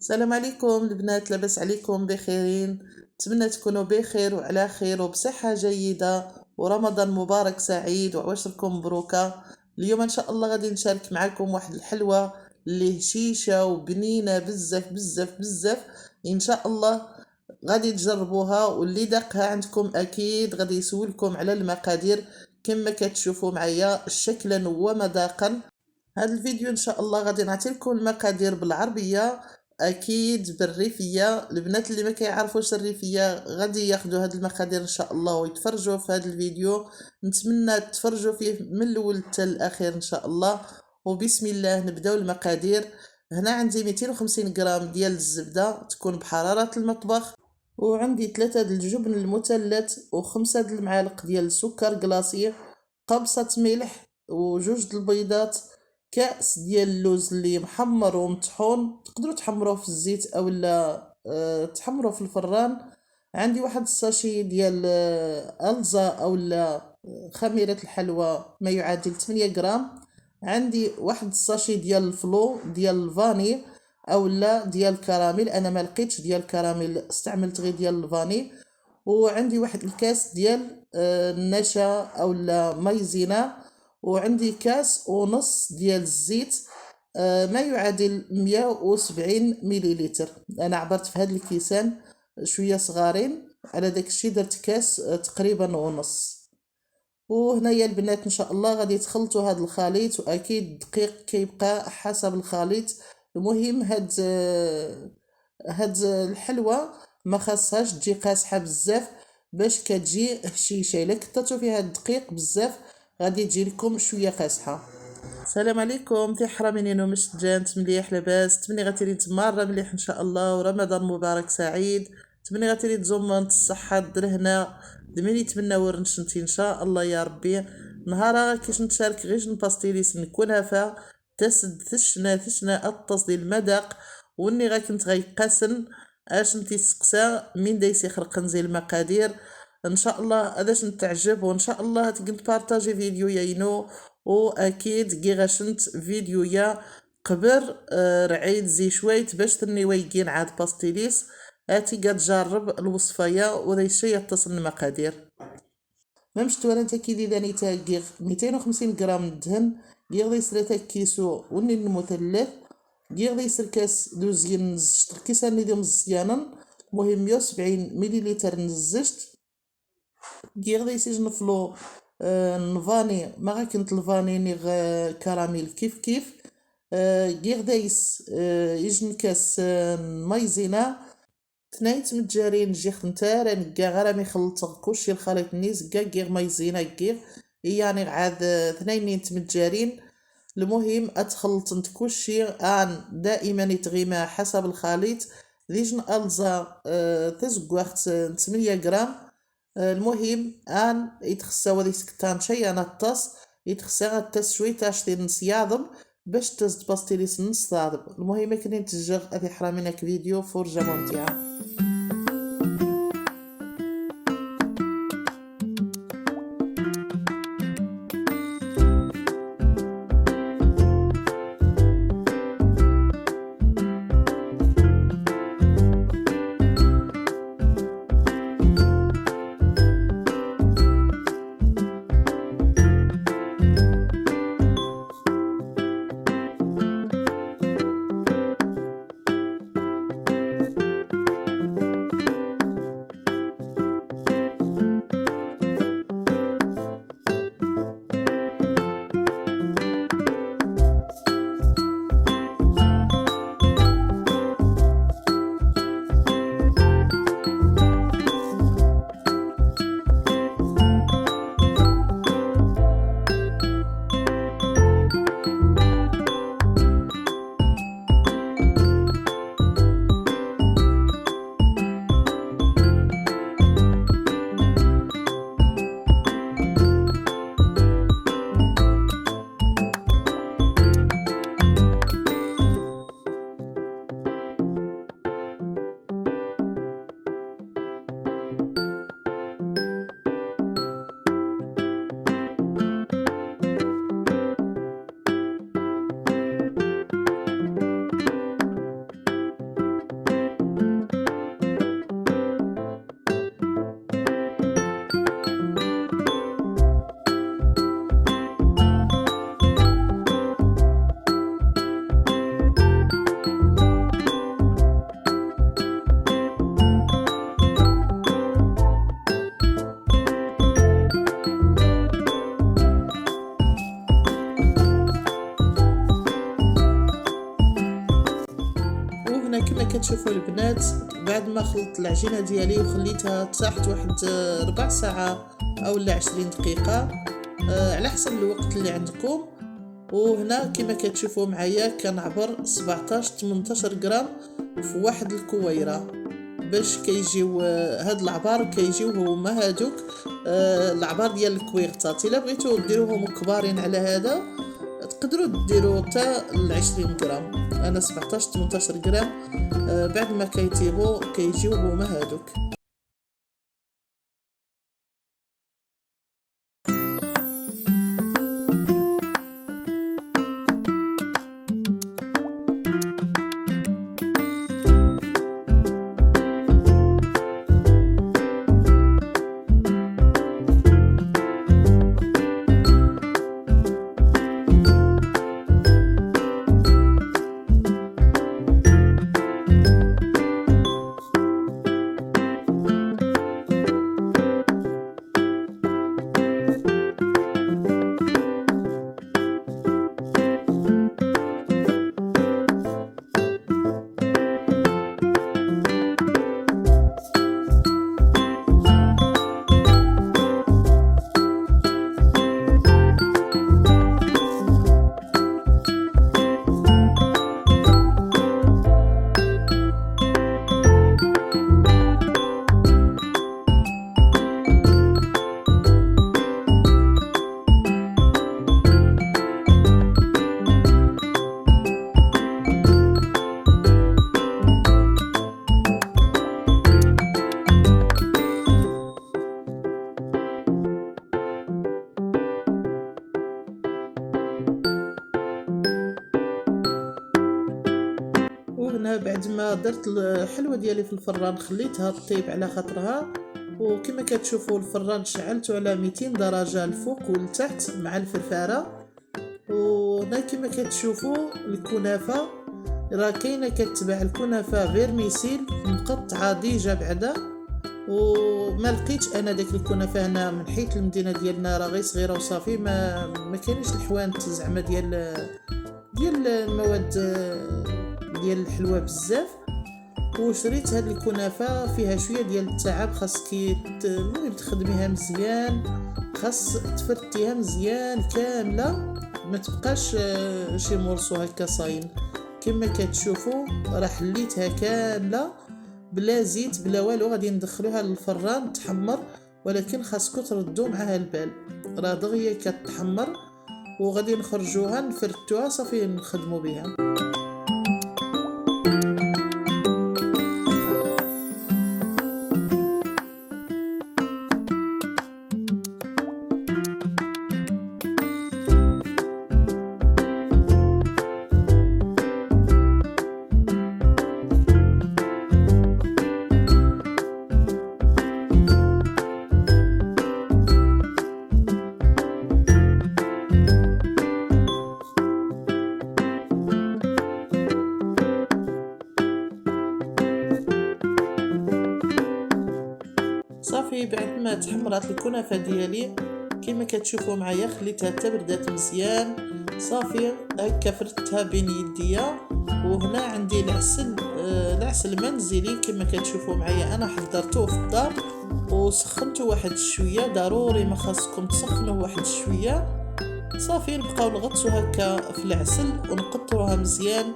السلام عليكم البنات، لاباس عليكم بخيرين؟ نتمنى تكونوا بخير وعلى خير وبصحة جيدة، ورمضان مبارك سعيد وعواشركم مبروكة. اليوم ان شاء الله غادي نشارك معكم واحد الحلوة اللي هشيشة وبنينة بزاف بزاف بزاف. ان شاء الله غادي تجربوها، واللي داقها عندكم اكيد غادي يسولكم على المقادير كما كتشوفوا معايا شكلا ومذاقا. هذا الفيديو ان شاء الله غادي نعطيكم المقادير بالعربيه، اكيد بالريفيه. البنات اللي ما كيعرفوش الريفيه غادي ياخذوا هذه المقادير ان شاء الله ويتفرجوا في هذا الفيديو. نتمنى تفرجوا فيه من الاول حتى الاخير ان شاء الله. وبسم الله نبداو المقادير. هنا عندي 250 غرام ديال الزبده تكون بحراره المطبخ، وعندي 3 د الجبن المثلث، و5 د المعالق ديال السكر كلاصي، قبصه ملح، وجوج د البيضات، كأس ديال اللوز اللي محمر ومطحون، تقدروا تحمروه في الزيت او لا تحمروه في الفران. عندي واحد الساشي ديال الزا او لا خميره الحلوى ما يعادل 8 غرام. عندي واحد الساشي ديال الفلو ديال الفاني او لا ديال الكراميل، انا ما لقيتش ديال الكراميل استعملت غير ديال الفاني. وعندي واحد الكاس ديال النشا او لا مايزينا، وعندي كاس ونص ديال الزيت ما يعادل 170 مليلتر. انا عبرت في هاد الكيسان شويه صغارين، على داك الشيء درت كاس تقريبا ونص. وهنايا البنات ان شاء الله غادي تخلطوا هاد الخليط، واكيد الدقيق كيبقى حسب الخليط. المهم هاد الحلوى ما خاصهاش تجي قاصحه بزاف باش كتجي هشيشه. الا كثرتوا فيها الدقيق بزاف غادي تجي لكم شويه قاصحه. السلام عليكم، تحرى منين ومشتجانت مليح لاباس؟ تمني غتيري تمارة مليح ان شاء الله، ورمضان مبارك سعيد. تمني غتيري تزومنت الصحه الدرهنا دمني تمنى ورنشنتي ان شاء الله يا ربي. نهارا كيش نتشارك غير نباستيليس نكونها فا تسد ثشنا التصدي المذاق، واني كنت غيقاسن اش نتي سقسا من دايس يخرق نزيل المقادير. ان شاء الله هذاش نتعجب، وان شاء الله تقد بارطاجي فيديو ياينو، واكيد كي غاشنت فيديو يا قبر رعيد زي شويت باش تني ويقين عاد باستيليس. اتي قد جرب الوصفه يا وذي الشيء يتصل المقادير. ممش تواني انت كي داني تاقير 250 غرام دهن، غير سرتا كيسو وني المثلث، غير يسر كاس دوزين نزجت الكيسان نديهم مزيانا. المهم 170 مليلتر نزجت. غير يسيج نفلو الفاني ما كنت الفاني نيغ كراميل كيف غير دايس يجن كاس مايزينا، تنايت متجارين جي خنتار نكا غير مي خلط كلشي الخليط نيز غير مايزينا غير يعني عاد اثنين متجارين. المهم اتخلط انت كلشي ان دائما يتغيما حسب الخليط. ديجن الزا تزقوخت 8 غرام. المهم ان يتخسى ودي سكتان شي انا الطاس يتخسى الطاس شوي تاشتي نص يعظم باش تزد باستيليس نص يعظم. المهم كنين تجغ اثي حرامينك فيديو فرجة ممتعة. وهنا كما كتشوفوا البنات بعد ما خلطت العجينه ديالي وخليتها تحت واحد ربع ساعه او 20 دقيقه على حسب الوقت اللي عندكم. وهنا كما كتشوفوا معايا كنعبر 18 غرام في واحد الكويره باش كيجيو هاد العبار كيجيو هما هادوك العبار ديال الكويغطات. الا بغيتو ديروهم كبارين على هذا تقدروا ديروا حتى 20 غرام. انا 18 غرام بعد ما كيطيبوا كيجيو هما هادوك. وهنا بعد ما درت الحلوه ديالي في الفران خليتها طيب على خاطرها. وكما كتشوفوا الفران شعلته على 200 درجه الفوق والتحت مع الفرفاره. وهنا كما كتشوفوا الكنافه راه كاينه كتباع الكنافه فيرميسيل مقطعه ديجا بعدا. وما لقيتش انا داك الكنافه هنا من حيث المدينه ديالنا راه غير صغيره وصافي ما كاينش الحوانت زعما ديال المواد ديال الحلوى بزاف. وشريت هاد الكنافه فيها شويه ديال التعب، خاصك المهم تخدميها مزيان، خاص تفرتيها مزيان كامله ما تبقاش شي مورسو هكا صايم. كما كتشوفوا راه حليتها كامله بلا زيت بلا والو، غادي ندخلوها للفران تحمر، ولكن خاصكم تردوا معها البال راه دغيا كتحمر. وغادي نخرجوها نفرتوها صافي نخدموا بها. صافي بعد ما تحمرات الكنافه ديالي كما كتشوفوا معايا خليتها حتى بردات مزيان. صافي هكا فردتها بين يديا. وهنا عندي العسل منزلي كما كتشوفوا معايا انا حضرته في الدار وسخنته واحد شويه، ضروري ما خاصكم تسخنوه واحد شويه. صافي نبقاو نغطسوا هكا في العسل ونقطروها مزيان.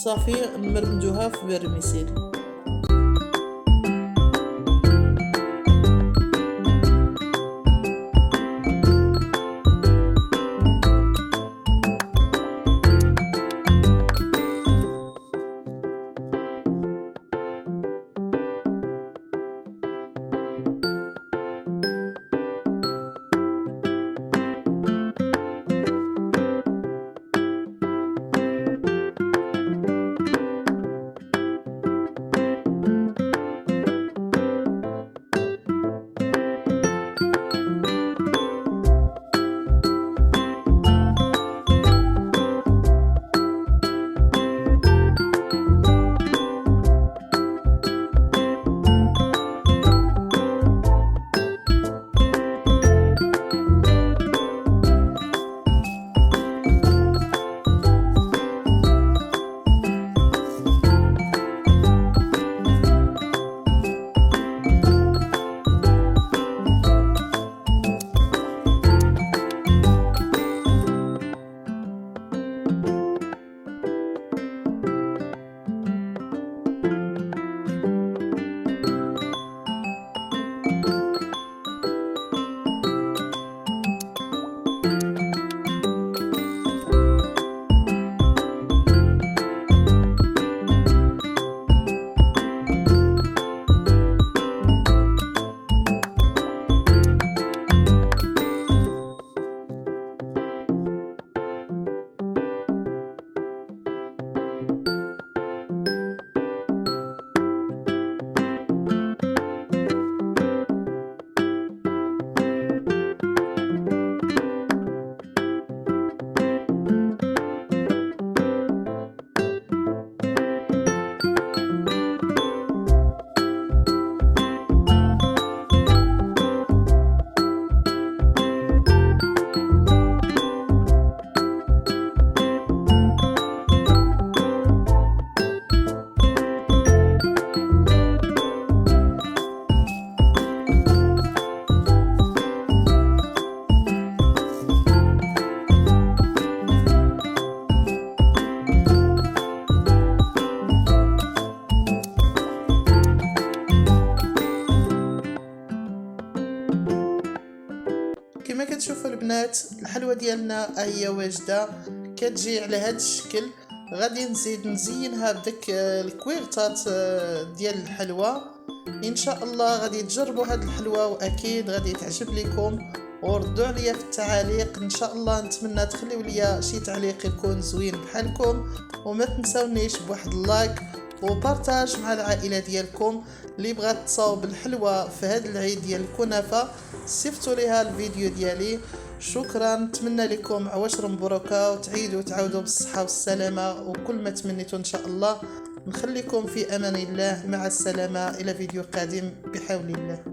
صافي نمرمدوها في برميسيل. البنات الحلوى ديالنا هي واجده، كتجي على هذا الشكل. غادي نزيد نزينها بداك الكويرطات ديال الحلوى. ان شاء الله غادي تجربوا هذه الحلوى واكيد غادي تعجب لكم، وردوا عليا في التعاليق ان شاء الله. نتمنى تخليو ليا شي تعليق يكون زوين بحالكم، وما تنساونيش بواحد اللايك وبارطاج مع العائله ديالكم. اللي بغات تصاوب الحلوى في هذا العيد ديال الكنافه صيفطوا ليها الفيديو ديالي. شكرا، نتمنى لكم عواشر مبروكه وتعيدوا تعاودوا بالصحه والسلامه وكل ما تمنيتوا ان شاء الله. نخليكم في امان الله، مع السلامه، الى فيديو قادم بحول الله.